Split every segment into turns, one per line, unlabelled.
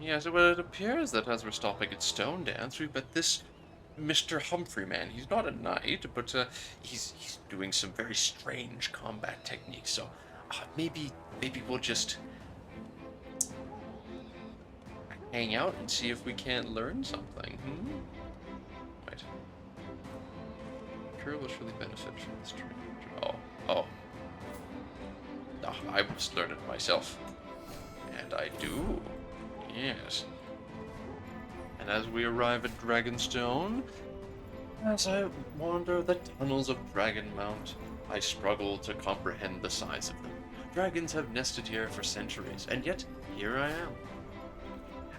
Yes, well, it appears that as we're stopping at Stone Dance, we've met this Mr. Humphrey man. He's not a knight, but he's doing some very strange combat techniques. So maybe we'll just hang out and see if we can't learn something. Wait, Kira will surely benefit from this training. Oh, oh, I must learn it myself, and I do. Yes. And as we arrive at Dragonstone, as I wander the tunnels of Dragonmount, I struggle to comprehend the size of them. Dragons have nested here for centuries, and yet here I am.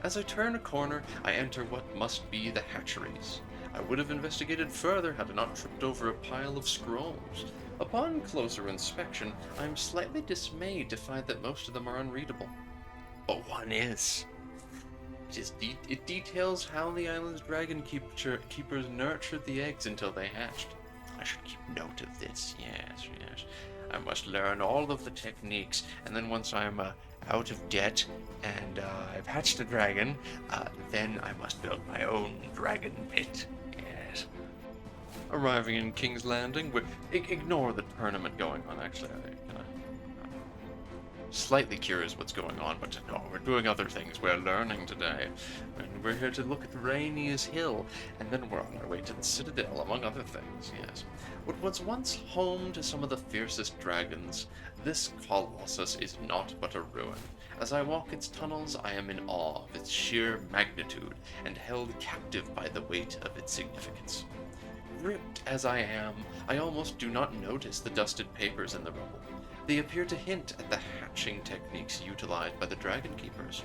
As I turn a corner, I enter what must be the hatcheries. I would have investigated further had I not tripped over a pile of scrolls. Upon closer inspection, I am slightly dismayed to find that most of them are unreadable. But one is. It details how the island's dragon keepers nurtured the eggs until they hatched. I should keep note of this, yes. I must learn all of the techniques, and then once I'm out of debt and I've hatched a dragon, then I must build my own dragon pit, yes. Arriving in King's Landing, ignore the tournament going on, actually. Slightly curious what's going on, but no, we're doing other things. We're learning today. And we're here to look at Rainius Hill, and then we're on our way to the Citadel, among other things, yes. What was once home to some of the fiercest dragons, this colossus is not but a ruin. As I walk its tunnels, I am in awe of its sheer magnitude, and held captive by the weight of its significance. Gripped as I am, I almost do not notice the dusted papers in the rubble. They appear to hint at the hatching techniques utilized by the dragon keepers.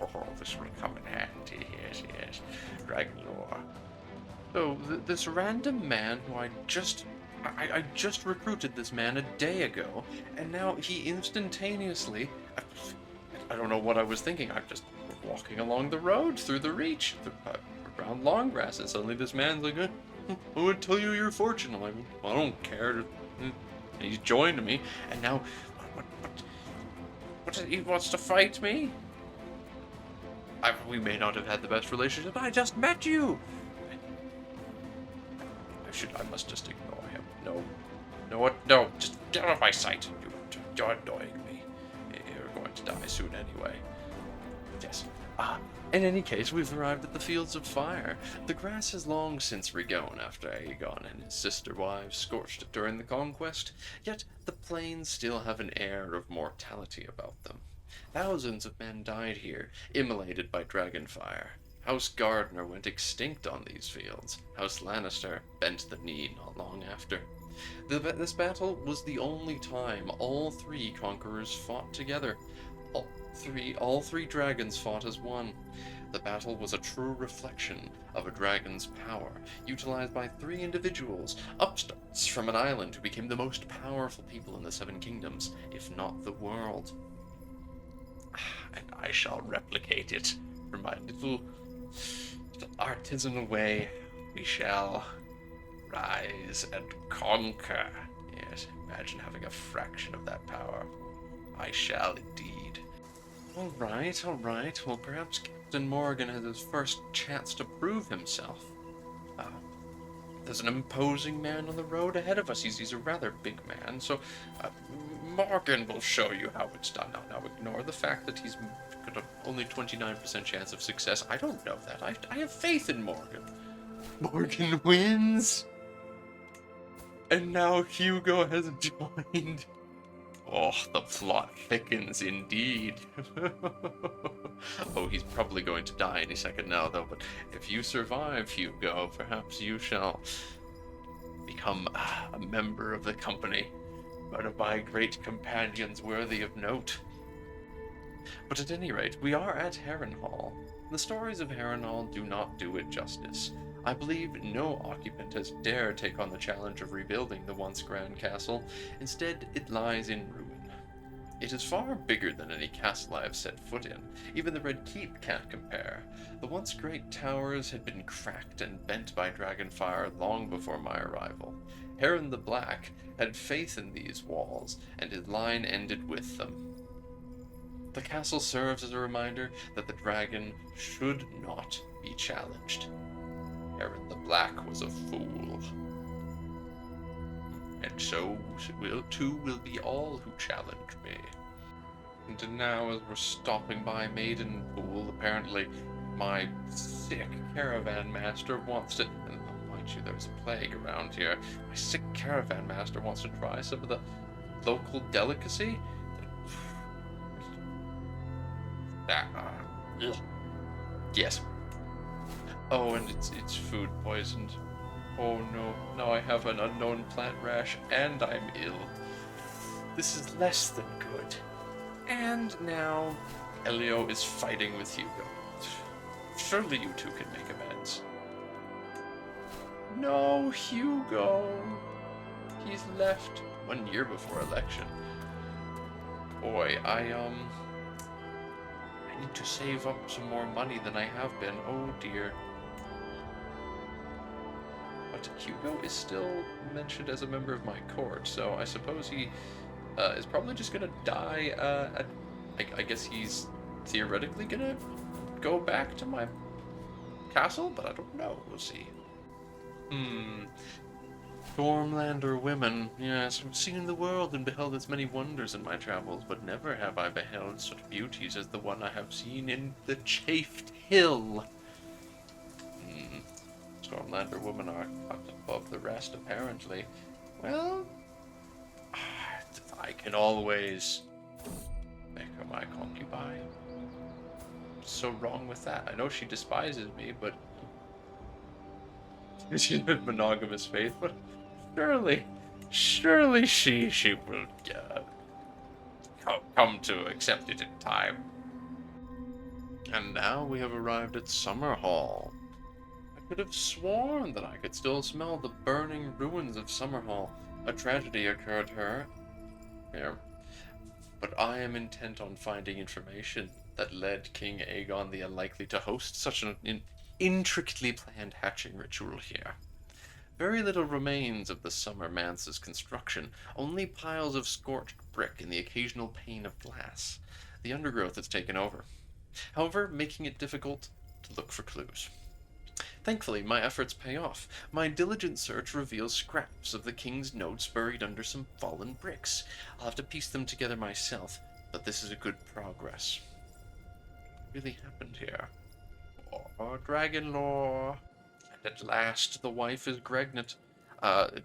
Oh, this will come in handy, yes. Dragon lore. So, this random man who I just recruited this man a day ago, and now he instantaneously... I don't know what I was thinking. I'm just walking along the road through the reach, around long grass, and suddenly this man's like, I would tell you your fortune. I'm like, well, I don't care. He's joined me, and now, what he wants to fight me? We may not have had the best relationship, but I just met you! I must just ignore him. No, just get out of my sight. You're annoying me. You're going to die soon anyway. Yes. In any case, we've arrived at the Fields of Fire. The grass has long since regrown after Aegon and his sister wives scorched it during the conquest, yet the plains still have an air of mortality about them. Thousands of men died here, immolated by dragonfire. House Gardner went extinct on these fields. House Lannister bent the knee not long after. This battle was the only time all three conquerors fought together. All three dragons fought as one. The battle was a true reflection of a dragon's power, utilized by three individuals, upstarts from an island who became the most powerful people in the Seven Kingdoms, if not the world. And I shall replicate it from my little artisanal way. We shall rise and conquer. Yes, imagine having a fraction of that power. I shall indeed. All right. Well, perhaps Captain Morgan has his first chance to prove himself. There's an imposing man on the road ahead of us. He's a rather big man, so Morgan will show you how it's done. Now ignore the fact that he's got only 29% chance of success. I don't know that. I have faith in Morgan. Morgan wins! And now Hugo has joined. Oh, the plot thickens indeed. Oh, he's probably going to die any second now, though, but if you survive, Hugo, perhaps you shall become a member of the company, one of my great companions worthy of note. But at any rate, we are at Harrenhal. The stories of Harrenhal do not do it justice. I believe no occupant has dared take on the challenge of rebuilding the once grand castle. Instead, it lies in ruin. It is far bigger than any castle I have set foot in. Even the Red Keep can't compare. The once great towers had been cracked and bent by dragonfire long before my arrival. Heron the Black had faith in these walls, and his line ended with them. The castle serves as a reminder that the dragon should not be challenged. Aaron the Black was a fool. And so will be all who challenge me. And now, as we're stopping by Maidenpool, apparently my sick caravan master wants to. And mind you, there's a plague around here. My sick caravan master wants to try some of the local delicacy. Yes. Oh, and it's food poisoned. Oh no, now I have an unknown plant rash, and I'm ill. This is less than good. And now, Elio is fighting with Hugo. Surely you two can make amends. No, Hugo! He's left 1 year before election. Boy, I need to save up some more money than I have been. Oh dear. But Hugo is still mentioned as a member of my court, so I suppose he is probably just gonna die. I guess he's theoretically gonna go back to my castle, but I don't know. We'll see. Stormlander women. Yes, I've seen the world and beheld its many wonders in my travels, but never have I beheld such beauties as the one I have seen in the Chafed Hill. Stormlander women are up above the rest, apparently. Well, I can always make her my concubine. What's so wrong with that? I know she despises me, but she's been monogamous faith, but surely she will come to accept it in time. And now we have arrived at Summerhall. I could have sworn that I could still smell the burning ruins of Summerhall. A tragedy occurred here. But I am intent on finding information that led King Aegon the Unlikely to host such an intricately planned hatching ritual here. Very little remains of the Summer Mance's construction, only piles of scorched brick and the occasional pane of glass. The undergrowth has taken over, however, making it difficult to look for clues. Thankfully, my efforts pay off. My diligent search reveals scraps of the king's notes buried under some fallen bricks. I'll have to piece them together myself, but this is a good progress. What really happened here? Oh, dragon lore. And at last, the wife is pregnant. It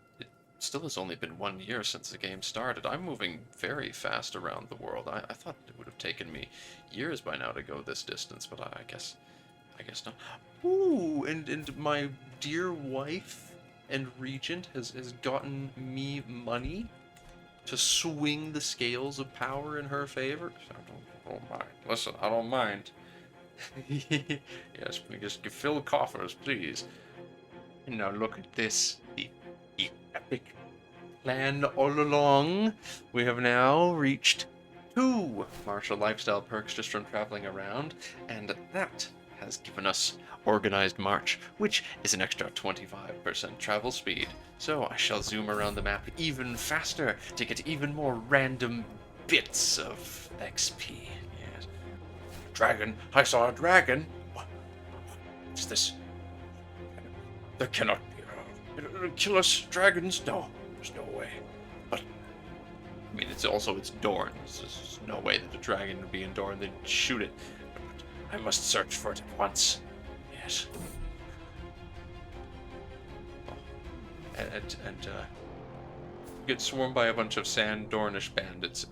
still has only been 1 year since the game started. I'm moving very fast around the world. I thought it would have taken me years by now to go this distance, but I guess not. Ooh, and my dear wife and regent has gotten me money to swing the scales of power in her favor. I don't mind. Listen, I don't mind. Yes, just fill coffers, please. And now look at this. The epic plan all along. We have now reached 2 martial lifestyle perks just from traveling around, and that has given us Organized March, which is an extra 25% travel speed. So I shall zoom around the map even faster to get even more random bits of XP. Yes. Dragon! I saw a dragon! What is this? There cannot be. It'll kill us, dragons? No, there's no way. But, I mean, it's Dorne. There's no way that a dragon would be in Dorne. They'd shoot it. I must search for it at once. Yes. Oh. And get swarmed by a bunch of Sand Dornish bandits.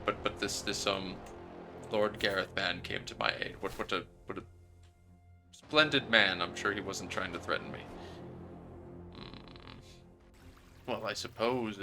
But this Lord Gareth band came to my aid. What a splendid man. I'm sure he wasn't trying to threaten me. Well, I suppose